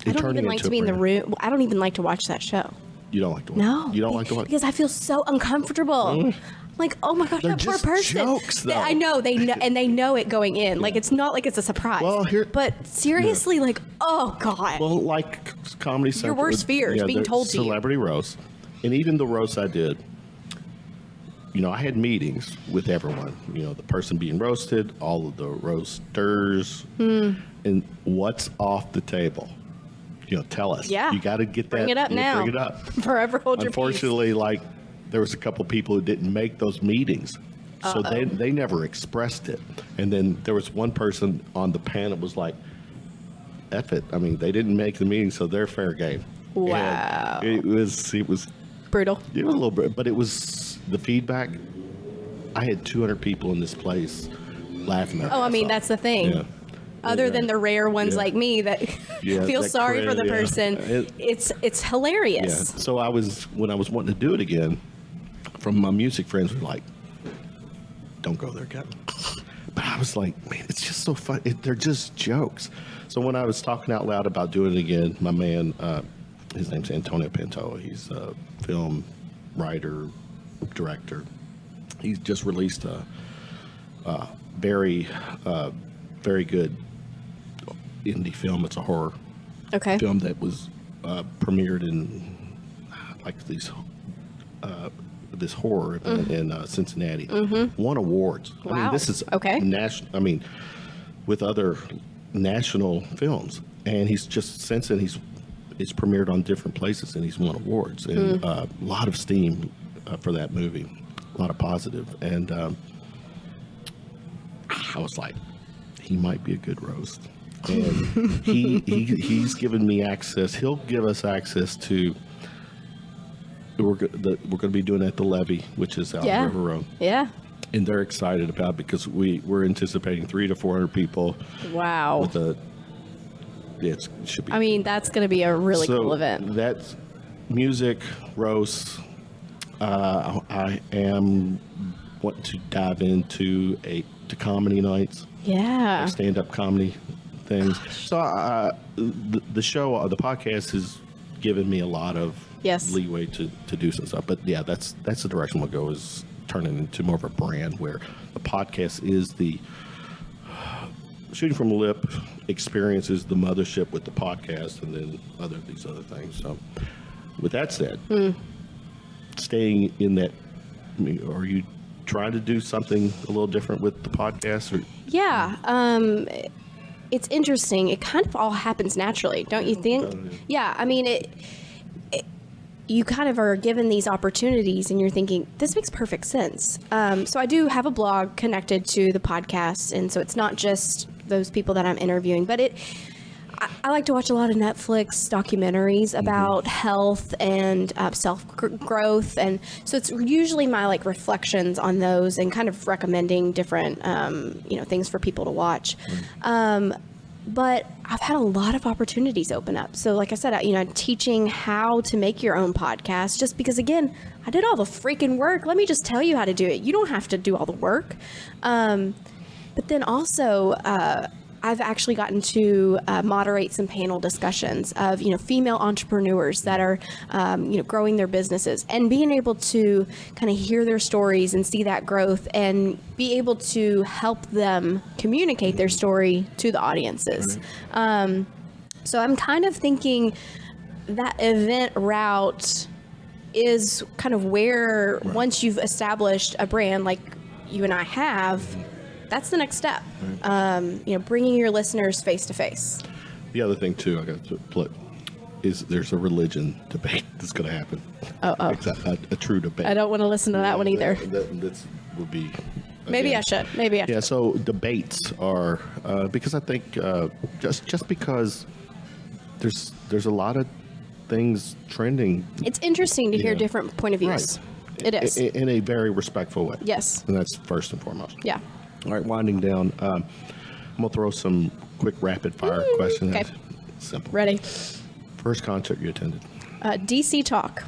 don't even like to be in the room. I don't even like to watch that show. You don't like to watch? No. You don't like to watch? Because I feel so uncomfortable. Like, oh my gosh, They're that poor just person. jokes, though. I know they know, and they know it going in. Like it's not like it's a surprise. Well, but seriously, like, oh god. Well, like Comedy Central. Your worst fears being told to you. Celebrity roast, and even the roast I did. I had meetings with everyone. The person being roasted, all of the roasters, and what's off the table. Tell us. Yeah. You got to get that. Bring it up now. Bring it up. Forever hold your peace. Unfortunately, there was a couple people who didn't make those meetings. So they never expressed it. And then there was one person on the panel was like, F it. I mean, they didn't make the meeting, so they're fair game. Wow. And it was brutal. It was a little bit, but it was the feedback. I had 200 people in this place laughing at That's the thing. Yeah. Other than the rare ones like me that feel sorry for the person, it's hilarious. Yeah. So when I was wanting to do it again, from my music friends were like, "Don't go there, Kevin." But I was like, "Man, it's just so fun. They're just jokes." So when I was talking out loud about doing it again, my man, his name's Antonio Pantoa. He's a film writer, director. He's just released a very good indie film. It's a horror film that was premiered in this horror event in Cincinnati. Won awards. Wow. I mean, this is national. I mean, with other national films, and he's just since then it's premiered on different places, and he's won awards and a lot of steam for that movie, a lot of positive, and I was like, he might be a good roast. And he's given me access. He'll give us access to we're going to be doing it at the Levee, which is out on River Road. Yeah. And they're excited about it because we're anticipating 300 to 400 people. Wow. With it should be. I mean, that's going to be a really cool event. That's music, roasts. I am wanting to dive into to comedy nights. Yeah. Stand-up comedy things. So the show, the podcast has given me a lot of leeway to do some stuff. But yeah, that's the direction we'll go, is turning into more of a brand where the podcast is the shooting from the lip experience is the mothership with the podcast, and then these other things. So with that said, staying in that, I mean, are you trying to do something a little different with the podcast? Or? Yeah. It's interesting. It kind of all happens naturally, don't you think? Yeah. I mean, you kind of are given these opportunities and you're thinking, this makes perfect sense. So I do have a blog connected to the podcast. And so it's not just those people that I'm interviewing, but I like to watch a lot of Netflix documentaries about health and self-growth. And so it's usually my like reflections on those and kind of recommending different, things for people to watch. But I've had a lot of opportunities open up. So like I said, I'm teaching how to make your own podcast, just because, again, I did all the freaking work. Let me just tell you how to do it. You don't have to do all the work. But then also, I've actually gotten to moderate some panel discussions of, female entrepreneurs that are, growing their businesses, and being able to kind of hear their stories and see that growth and be able to help them communicate their story to the audiences. So I'm kind of thinking that event route is kind of where, once you've established a brand like you and I have, that's the next step. Bringing your listeners face to face. The other thing too, I got to put, is there's a religion debate that's going to happen. A true debate. I don't want to listen to that one either. That would be. Maybe I should. Yeah. So debates are because I think just because there's a lot of things trending. It's interesting to hear different point of views. Right. It is in a very respectful way. Yes. And that's first and foremost. Yeah. All right, winding down. I'm gonna throw some quick rapid fire questions. Okay. Simple. Ready. First concert you attended? DC Talk.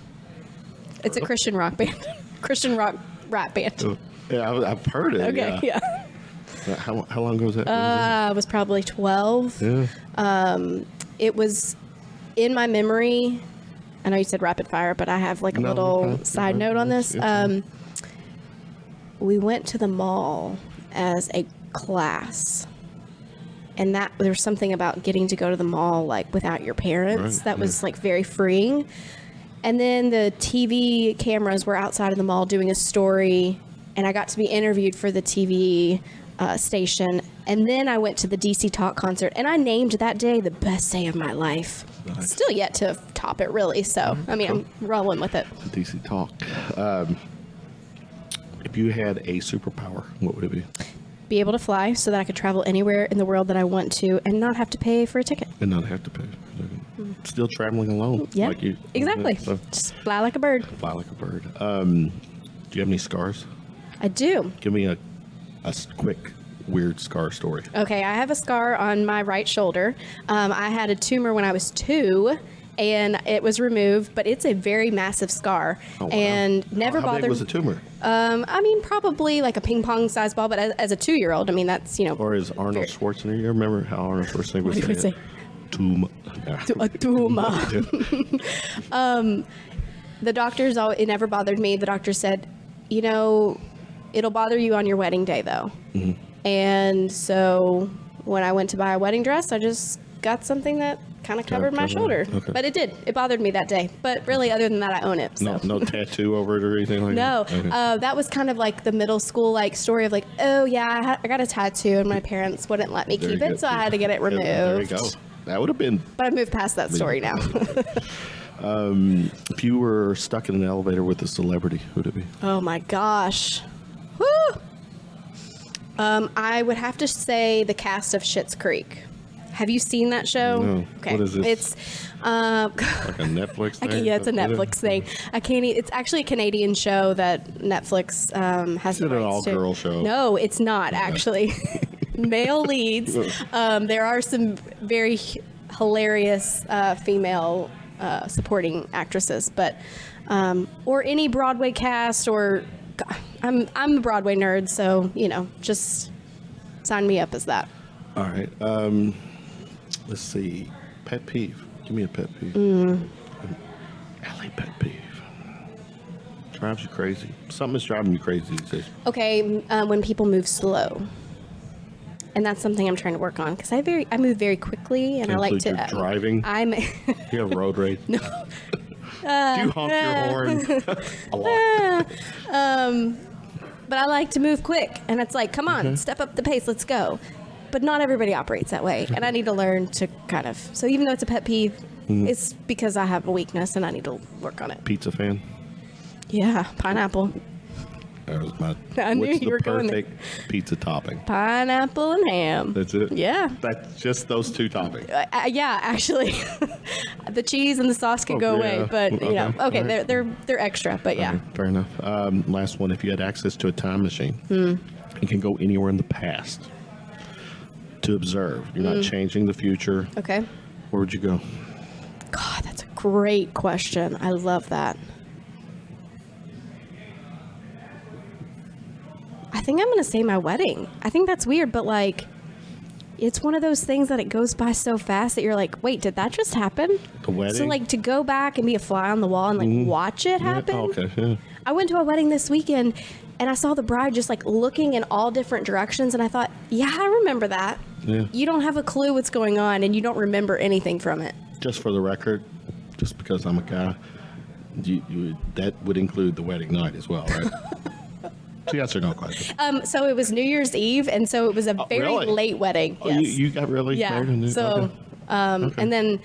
It's a Christian rock band. Christian rock rap band. Yeah, I've heard it. Okay. Yeah. How long ago was that? I was probably 12. Yeah. It was in my memory. I know you said rapid fire, but I have like a little side note on this. We went to the mall as a class, and that there's something about getting to go to the mall like without your parents that was like very freeing. And then the TV cameras were outside of the mall doing a story, and I got to be interviewed for the TV station. And then I went to the DC Talk concert, and I named that day the best day of my life. Nice. Still yet to top it, really. So I mean, I'm rolling with it. DC Talk. If you had a superpower, what would it be? Be able to fly so that I could travel anywhere in the world that I want to and not have to pay for a ticket. And not have to pay. Still traveling alone. Yeah, like you. Exactly. So. Just fly like a bird. Fly like a bird. Do you have any scars? I do. Give me a quick, weird scar story. Okay, I have a scar on my right shoulder. I had a tumor when I was 2. And it was removed, but it's a very massive scar, and never bothered. How big was the tumor? I mean, probably like a ping pong size ball, but as a 2-year-old, I mean, that's, Or is Arnold Schwarzenegger? You remember how Arnold Schwarzenegger would say? Tumor. A tumor. The doctors, it never bothered me. The doctor said, it'll bother you on your wedding day, though. Mm-hmm. And so when I went to buy a wedding dress, I just got something that kind of covered my shoulder. Okay. But it bothered me that day. But really, other than that, I own it. So. No tattoo over it or anything like that? No. Okay. That was kind of like the middle school like story of like, oh yeah, I got a tattoo and my parents wouldn't let me keep it, so I had to get it removed. There you go. That would have been. But I moved past that story now. If you were stuck in an elevator with a celebrity, who would it be? Oh my gosh. Woo! I would have to say the cast of Schitt's Creek. Have you seen that show? No. Okay. What is this? It's Like a Netflix thing? okay, yeah, it's a Netflix thing. I can't. It's actually a Canadian show that Netflix has. Is it an all-girl show? No, it's not actually. Male leads. There are some very hilarious female supporting actresses, but or any Broadway cast. Or I'm a Broadway nerd, so just sign me up as that. All right. Let's see. Pet peeve. Give me a pet peeve. Allie, pet peeve. Drives you crazy. Something is driving you crazy these days. Okay, when people move slow. And that's something I'm trying to work on because I move very quickly, and I like to Your driving. I'm You have road rage. no. Do you honk your horn a lot? But I like to move quick, and it's like, come on, step up the pace, let's go. But not everybody operates that way, and I need to learn to kind of. So even though it's a pet peeve, it's because I have a weakness, and I need to work on it. Pizza fan. Yeah, pineapple. That was my. I knew what's you were the going there. perfect pizza topping? Pineapple and ham. That's it. Yeah. That's just those two toppings. Yeah, actually, the cheese and the sauce can go away, yeah. but Okay. All right. they're extra. But yeah, Okay, fair enough. Last one. If you had access to a time machine, you can go anywhere in the past to observe. You're not changing the future. okay. Where would you go? God, that's a great question. I love that. I think I'm going to say my wedding. I think that's weird, but it's one of those things that it goes by so fast that you're like, wait, did that just happen? The wedding? So to go back and be a fly on the wall and watch it happen. Yeah, okay. Yeah. I went to a wedding this weekend and I saw the bride just looking in all different directions, and I thought, yeah, I remember that. Yeah. You don't have a clue what's going on and you don't remember anything from it. Just for the record, just because I'm a guy, that would include the wedding night as well, right? Yes or no question. So it was New Year's Eve, and so it was a very really? late wedding. Oh, Yes. you got really married in So, okay. and then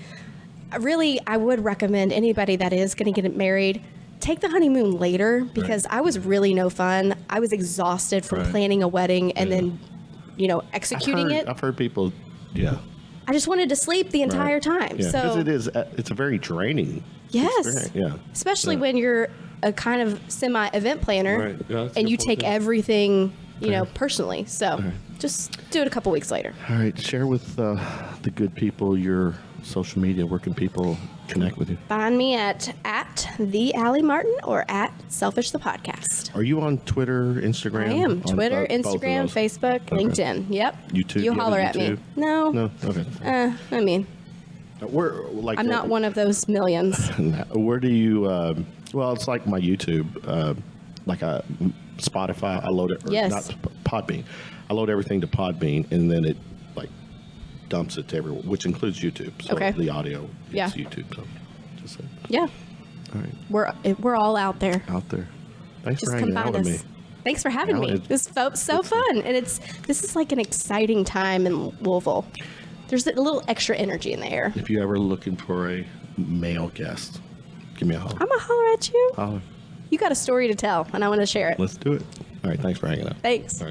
really, I would recommend anybody that is going to get married, take the honeymoon later, because I was really no fun. I was exhausted from Right. planning a wedding and then, executing it. I've heard people, yeah. I just wanted to sleep the entire time. Yeah, because So it's a very draining yes, experience. Yeah. especially Yeah. when you're a kind of semi-event planner, Right. Yeah, that's a and good you point, take too. everything, Fair. personally. So just do it a couple weeks later. All right, share with the good people your social media. Where can people connect with you? Find me at the Allie Martin or at Selfish the Podcast. Are you on Twitter, Instagram? I am. On Twitter, both of Instagram, those? Facebook, Okay. LinkedIn. Yep. YouTube? You You have a holler at me. YouTube? No. No. Okay. I mean, Where like I'm not one of those millions. Where do you? Well, it's like my YouTube, like a Spotify. I load it. Or Yes. Not Podbean. I load everything to Podbean, and then it dumps it to everywhere, which includes YouTube. So Okay. the audio is Yeah. YouTube. So just saying. Yeah. All right, We're all out there. out there. Thanks Just for come hanging out find with us. me. Thanks for having me. This felt so fun, and this is like an exciting time in Louisville. There's a little extra energy in the air. If you're ever looking for a male guest, give me a holler. I'm gonna holler at you. Holler. You got a story to tell, and I want to share it. Let's do it. All right. Thanks for hanging out. Thanks. All right.